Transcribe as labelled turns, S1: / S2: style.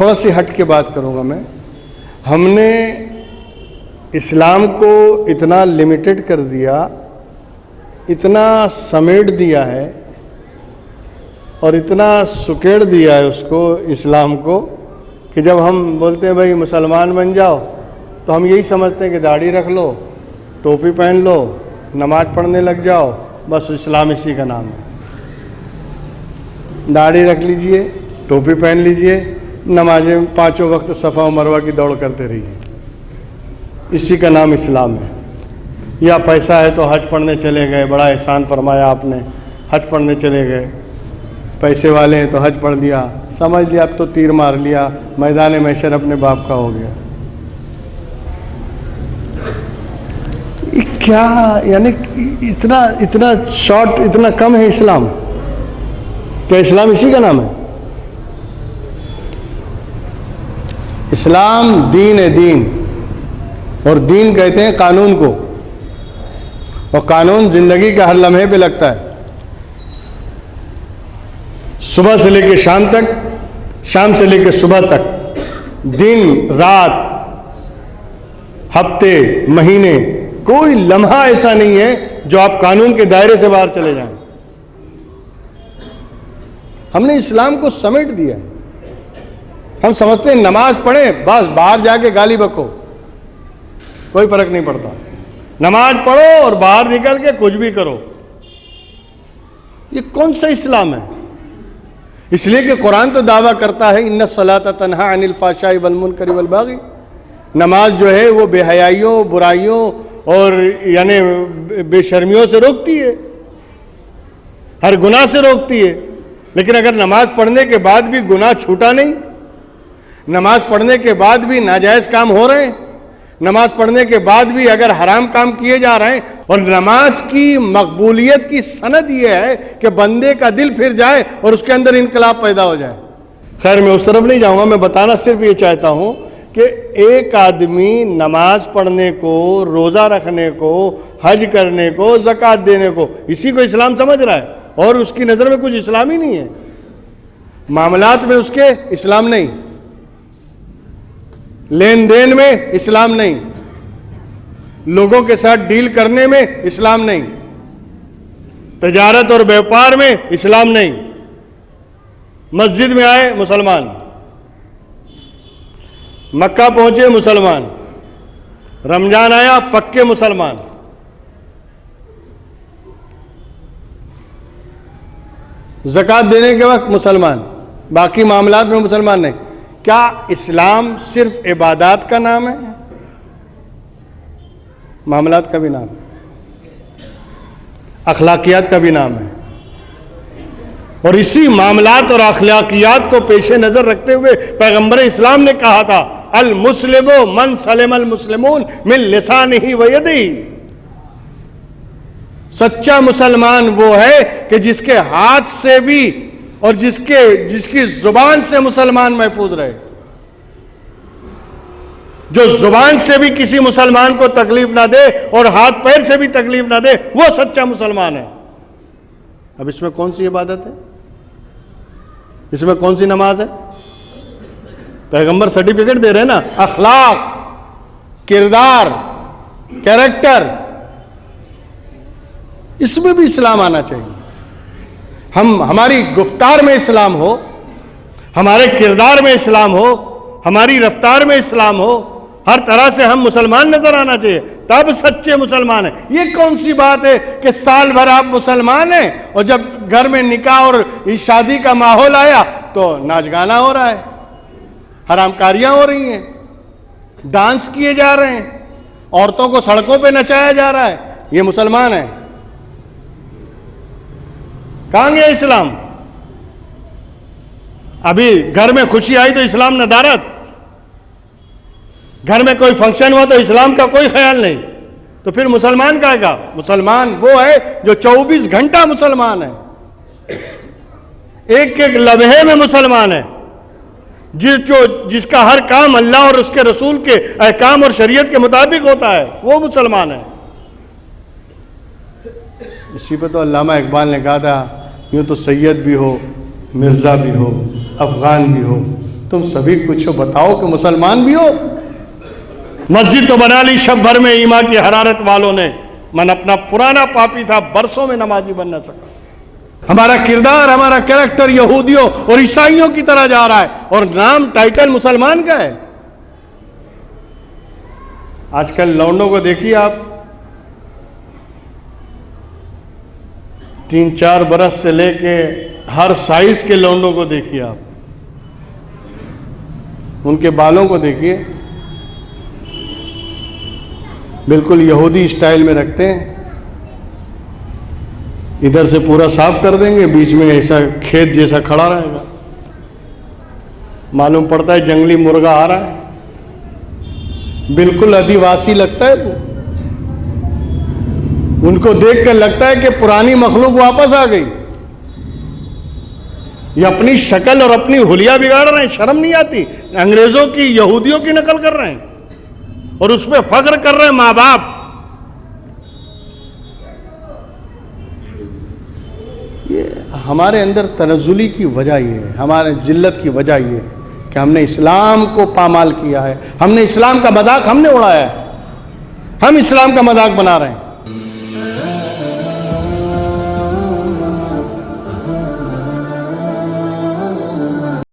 S1: थोड़ा सी हट के बात करूँगा मैं। हमने इस्लाम को इतना लिमिटेड कर दिया, इतना समेट दिया है और इतना सुकेड़ दिया है उसको, इस्लाम को, कि जब हम बोलते हैं भाई मुसलमान बन जाओ तो हम यही समझते हैं कि दाढ़ी रख लो, टोपी पहन लो, नमाज पढ़ने लग जाओ, बस इस्लाम इसी का नाम है। दाढ़ी रख लीजिए, टोपी पहन लीजिए, नमाजें 5 वक्त सफ़ा और मरवा की दौड़ करते रहिए, इसी का नाम इस्लाम है। या पैसा है तो हज पढ़ने चले गए, बड़ा एहसान फरमाया आपने, हज पढ़ने चले गए, पैसे वाले हैं तो हज पढ़ लिया, समझ लिया अब तो तीर मार लिया, मैदान महशर अपने बाप का हो गया। ये क्या, यानी इतना इतना शॉर्ट, इतना कम है इस्लाम? क्या इस्लाम इसी का नाम है? इस्लाम दीन है, दीन। और दीन कहते हैं कानून को, और कानून जिंदगी के हर लम्हे पे लगता है। सुबह से लेकर शाम तक, शाम से लेकर सुबह तक, दिन रात, हफ्ते महीने, कोई लम्हा ऐसा नहीं है जो आप कानून के दायरे से बाहर चले जाएं। हमने इस्लाम को समेट दिया है। हम समझते हैं नमाज पढ़ें बस बाहर जाके गाली बको, कोई फर्क नहीं पड़ता। नमाज पढ़ो और बाहर निकल के कुछ भी करो। ये कौन सा इस्लाम है? इसलिए कि कुरान तो दावा करता है इन्ना सलाता तन्हा अनिल फाशाई वल मुनकरी वल बागी। नमाज जो है वो बेहयाइयों, बुराइयों और यानी बेशर्मियों से रोकती है, हर गुनाह से रोकती है। लेकिन अगर नमाज पढ़ने के बाद भी गुनाह छूटा नहीं, नमाज पढ़ने के बाद भी नाजायज़ काम हो रहे हैं, नमाज पढ़ने के बाद भी अगर हराम काम किए जा रहे हैं, और नमाज की मकबूलियत की सनद ये है कि बंदे का दिल फिर जाए और उसके अंदर इनकलाब पैदा हो जाए। खैर मैं उस तरफ नहीं जाऊंगा, मैं बताना सिर्फ ये चाहता हूं कि एक आदमी नमाज पढ़ने को, रोज़ा रखने को, हज करने को, ज़कात देने को, इसी को इस्लाम समझ रहा है, और उसकी नज़र में कुछ इस्लाम ही नहीं है। मामलात में उसके इस्लाम नहीं, लेन देन में इस्लाम नहीं, लोगों के साथ डील करने में इस्लाम नहीं, तजारत और व्यापार में इस्लाम नहीं। मस्जिद में आए मुसलमान, मक्का पहुंचे मुसलमान, रमजान आया पक्के मुसलमान, ज़कात देने के वक्त मुसलमान, बाकी मामलात में मुसलमान नहीं। क्या इस्लाम सिर्फ इबादत का नाम है? मामलात का भी नाम है, अखलाकियात का भी नाम है। और इसी मामलात और अखलाकियात को पेश नज़र रखते हुए पैगंबर इस्लाम ने कहा था अल मुस्लिमो मन सलिम अल मुस्लिमून मिन लिसानिही व यदिही। सच्चा मुसलमान वो है कि जिसके हाथ से भी और जिसकी जुबान से मुसलमान महफूज रहे। जो जुबान से भी किसी मुसलमान को तकलीफ ना दे और हाथ पैर से भी तकलीफ ना दे, वो सच्चा मुसलमान है। अब इसमें कौन सी इबादत है? इसमें कौन सी नमाज है? पैगंबर सर्टिफिकेट दे रहे हैं ना, अखलाक, किरदार, कैरेक्टर, इसमें भी इस्लाम आना चाहिए। हमारी गुफ्तार में इस्लाम हो, हमारे किरदार में इस्लाम हो, हमारी रफ्तार में इस्लाम हो, हर तरह से हम मुसलमान नजर आना चाहिए, तब सच्चे मुसलमान हैं। ये कौन सी बात है कि साल भर आप मुसलमान हैं और जब घर में निकाह और शादी का माहौल आया तो नाच गाना हो रहा है, हरामकारियां हो रही हैं, डांस किए जा रहे हैं, औरतों को सड़कों पे नचाया जा रहा है, ये मुसलमान है? कहां गया इस्लाम? अभी घर में खुशी आई तो इस्लाम नदारत, घर में कोई फंक्शन हुआ तो इस्लाम का कोई ख्याल नहीं, तो फिर मुसलमान कहेगा? मुसलमान वो है जो 24 घंटा मुसलमान है, एक एक लम्हे में मुसलमान है, जिसका हर काम अल्लाह और उसके रसूल के अहकाम और शरीयत के मुताबिक होता है, वो मुसलमान है। इसी पे तो अल्लामा इकबाल ने कहा था यूँ तो सैयद भी हो, मिर्ज़ा भी हो, अफ़गान भी हो, तुम सभी कुछ हो, बताओ कि मुसलमान भी हो। मस्जिद तो बना ली शब भर में ईमान की हरारत वालों ने, मन अपना पुराना पापी था, बरसों में नमाजी बन न सका। हमारा किरदार, हमारा कैरेक्टर यहूदियों और ईसाइयों की तरह जा रहा है, और नाम टाइटल मुसलमान का है। आजकल लौंडों को देखिए आप, 3-4 बरस से लेके हर साइज के लौंडों को देखिए आप, उनके बालों को देखिए, बिल्कुल यहूदी स्टाइल में रखते हैं। इधर से पूरा साफ कर देंगे, बीच में ऐसा खेत जैसा खड़ा रहेगा, मालूम पड़ता है जंगली मुर्गा आ रहा है। बिल्कुल आदिवासी लगता है वो, उनको देख कर लगता है कि पुरानी मखलूक वापस आ गई। ये अपनी शक्ल और अपनी हुलिया बिगाड़ रहे हैं, शर्म नहीं आती। अंग्रेजों की, यहूदियों की नकल कर रहे हैं और उस पर फख्र कर रहे हैं माँ बाप। ये हमारे अंदर तनज़ुली की वजह ये है, हमारे जिल्लत की वजह ये है कि हमने इस्लाम को पामाल किया है, हमने इस्लाम का मजाक हमने उड़ाया है, हम इस्लाम का मजाक बना रहे हैं।